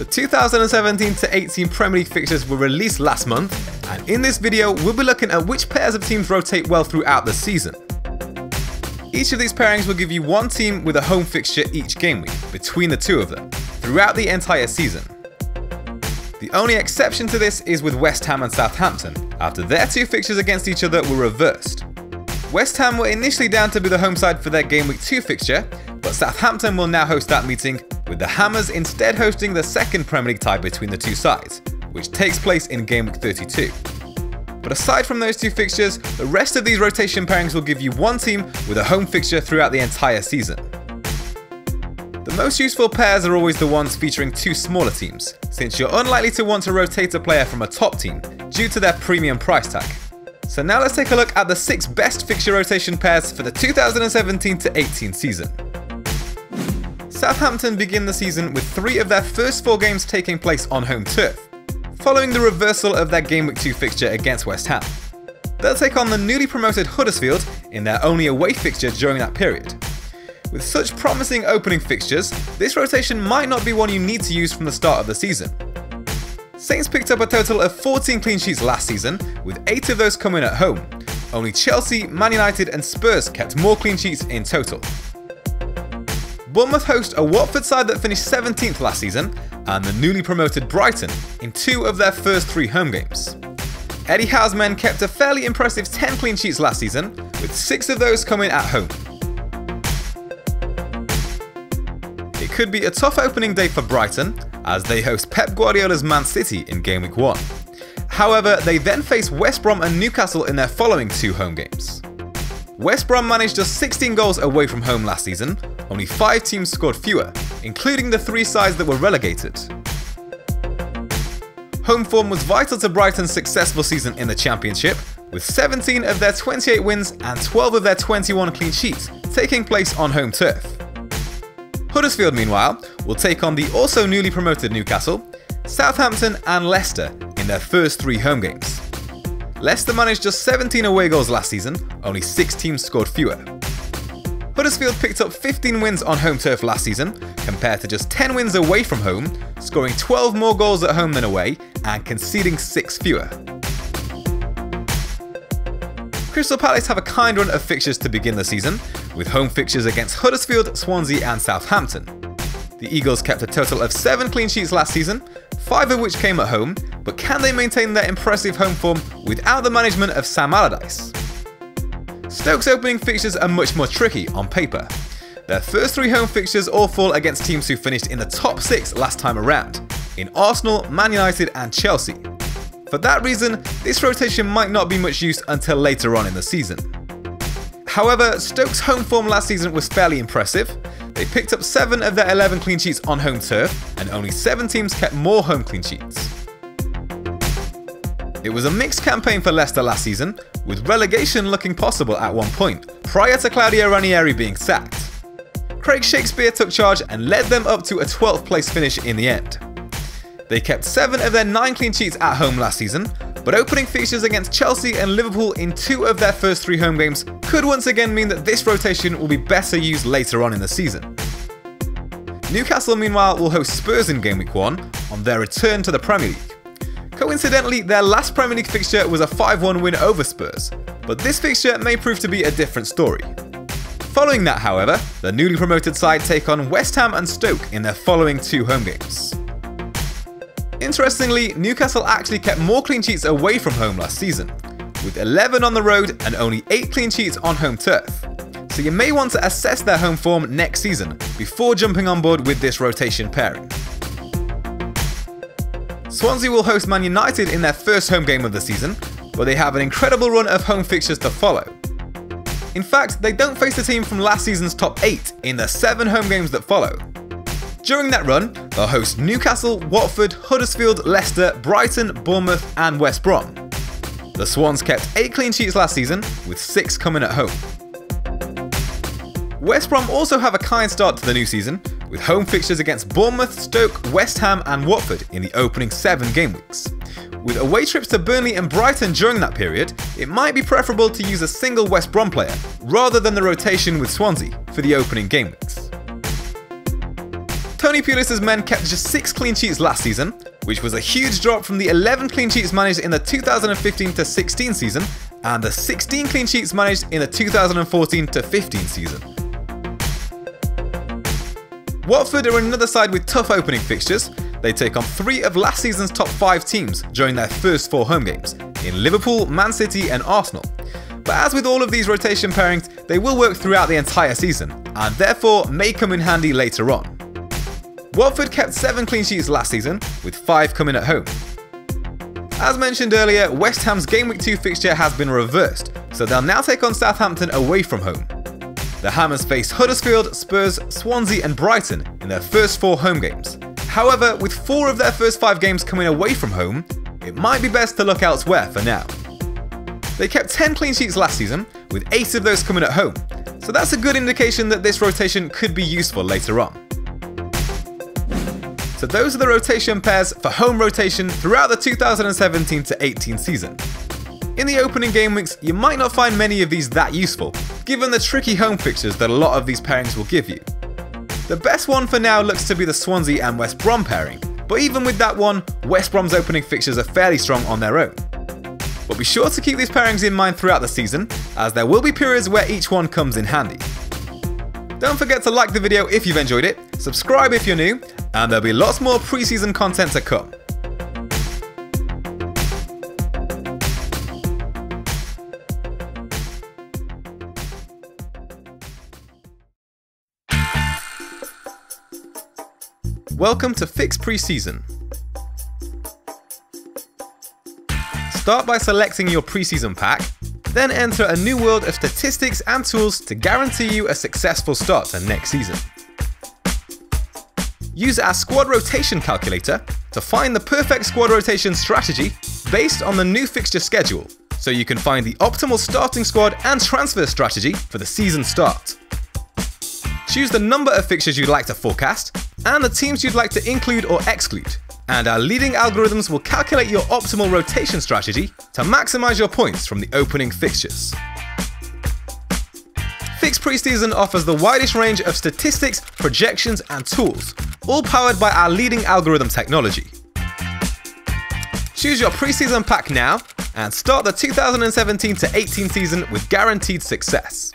The 2017-18 Premier League fixtures were released last month, and in this video we'll be looking at which pairs of teams rotate well throughout the season. Each of these pairings will give you one team with a home fixture each game week, between the two of them, throughout the entire season. The only exception to this is with West Ham and Southampton, after their two fixtures against each other were reversed. West Ham were initially down to be the home side for their Game Week 2 fixture, but Southampton will now host that meeting, with the Hammers instead hosting the second Premier League tie between the two sides, which takes place in Game Week 32. But aside from those two fixtures, the rest of these rotation pairings will give you one team with a home fixture throughout the entire season. The most useful pairs are always the ones featuring two smaller teams, since you're unlikely to want to rotate a player from a top team due to their premium price tag. So now let's take a look at the 6 best fixture rotation pairs for the 2017-18 season. Southampton begin the season with 3 of their first 4 games taking place on home turf, following the reversal of their Game Week 2 fixture against West Ham. They'll take on the newly promoted Huddersfield in their only away fixture during that period. With such promising opening fixtures, this rotation might not be one you need to use from the start of the season. Saints picked up a total of 14 clean sheets last season, with 8 of those coming at home. Only Chelsea, Man United and Spurs kept more clean sheets in total. Bournemouth host a Watford side that finished 17th last season, and the newly promoted Brighton in 2 of their first 3 home games. Eddie Howe's men kept a fairly impressive 10 clean sheets last season, with 6 of those coming at home. It could be a tough opening day for Brighton, as they host Pep Guardiola's Man City in Game Week 1. However, they then face West Brom and Newcastle in their following 2 home games. West Brom managed just 16 goals away from home last season, only 5 teams scored fewer, including the 3 sides that were relegated. Home form was vital to Brighton's successful season in the Championship, with 17 of their 28 wins and 12 of their 21 clean sheets taking place on home turf. Huddersfield, meanwhile, will take on the also newly promoted Newcastle, Southampton and Leicester in their first 3 home games. Leicester managed just 17 away goals last season, only 6 teams scored fewer. Huddersfield picked up 15 wins on home turf last season, compared to just 10 wins away from home, scoring 12 more goals at home than away and conceding 6 fewer. Crystal Palace have a kind run of fixtures to begin the season, with home fixtures against Huddersfield, Swansea and Southampton. The Eagles kept a total of 7 clean sheets last season, 5 of which came at home, but can they maintain their impressive home form without the management of Sam Allardyce? Stoke's opening fixtures are much more tricky on paper. Their first 3 home fixtures all fall against teams who finished in the top 6 last time around, in Arsenal, Man United and Chelsea. For that reason, this rotation might not be much use until later on in the season. However, Stoke's home form last season was fairly impressive. They picked up 7 of their 11 clean sheets on home turf, and only 7 teams kept more home clean sheets. It was a mixed campaign for Leicester last season, with relegation looking possible at one point, prior to Claudio Ranieri being sacked. Craig Shakespeare took charge and led them up to a 12th place finish in the end. They kept 7 of their 9 clean sheets at home last season, but opening fixtures against Chelsea and Liverpool in 2 of their first 3 home games could once again mean that this rotation will be better used later on in the season. Newcastle, meanwhile, will host Spurs in Game Week 1 on their return to the Premier League. Coincidentally, their last Premier League fixture was a 5-1 win over Spurs, but this fixture may prove to be a different story. Following that, however, the newly promoted side take on West Ham and Stoke in their following 2 home games. Interestingly, Newcastle actually kept more clean sheets away from home last season, with 11 on the road and only 8 clean sheets on home turf. So you may want to assess their home form next season before jumping on board with this rotation pairing. Swansea will host Man United in their first home game of the season, but they have an incredible run of home fixtures to follow. In fact, they don't face a team from last season's top 8 in the 7 home games that follow. During that run, they'll host Newcastle, Watford, Huddersfield, Leicester, Brighton, Bournemouth and West Brom. The Swans kept 8 clean sheets last season, with 6 coming at home. West Brom also have a kind start to the new season, with home fixtures against Bournemouth, Stoke, West Ham and Watford in the opening 7 game weeks. With away trips to Burnley and Brighton during that period, it might be preferable to use a single West Brom player, rather than the rotation with Swansea for the opening game weeks. Tony Pulis's men kept just 6 clean sheets last season, which was a huge drop from the 11 clean sheets managed in the 2015-16 season and the 16 clean sheets managed in the 2014-15 season. Watford are another side with tough opening fixtures. They take on 3 of last season's top 5 teams during their first 4 home games, in Liverpool, Man City and Arsenal. But as with all of these rotation pairings, they will work throughout the entire season, and therefore may come in handy later on. Watford kept 7 clean sheets last season, with 5 coming at home. As mentioned earlier, West Ham's Gameweek 2 fixture has been reversed, so they'll now take on Southampton away from home. The Hammers face Huddersfield, Spurs, Swansea and Brighton in their first 4 home games. However, with 4 of their first 5 games coming away from home, it might be best to look elsewhere for now. They kept 10 clean sheets last season, with 8 of those coming at home, so that's a good indication that this rotation could be useful later on. So those are the rotation pairs for home rotation throughout the 2017-18 season. In the opening game weeks, you might not find many of these that useful, given the tricky home fixtures that a lot of these pairings will give you. The best one for now looks to be the Swansea and West Brom pairing, but even with that one, West Brom's opening fixtures are fairly strong on their own. But be sure to keep these pairings in mind throughout the season, as there will be periods where each one comes in handy. Don't forget to like the video if you've enjoyed it, subscribe if you're new, and there'll be lots more pre-season content to come. Welcome to Fix Preseason. Start by selecting your preseason pack, then enter a new world of statistics and tools to guarantee you a successful start to next season. Use our squad rotation calculator to find the perfect squad rotation strategy based on the new fixture schedule, so you can find the optimal starting squad and transfer strategy for the season start. Choose the number of fixtures you'd like to forecast and the teams you'd like to include or exclude, and our leading algorithms will calculate your optimal rotation strategy to maximize your points from the opening fixtures. Fix Preseason offers the widest range of statistics, projections and tools, all powered by our leading algorithm technology. Choose your preseason pack now and start the 2017-18 season with guaranteed success.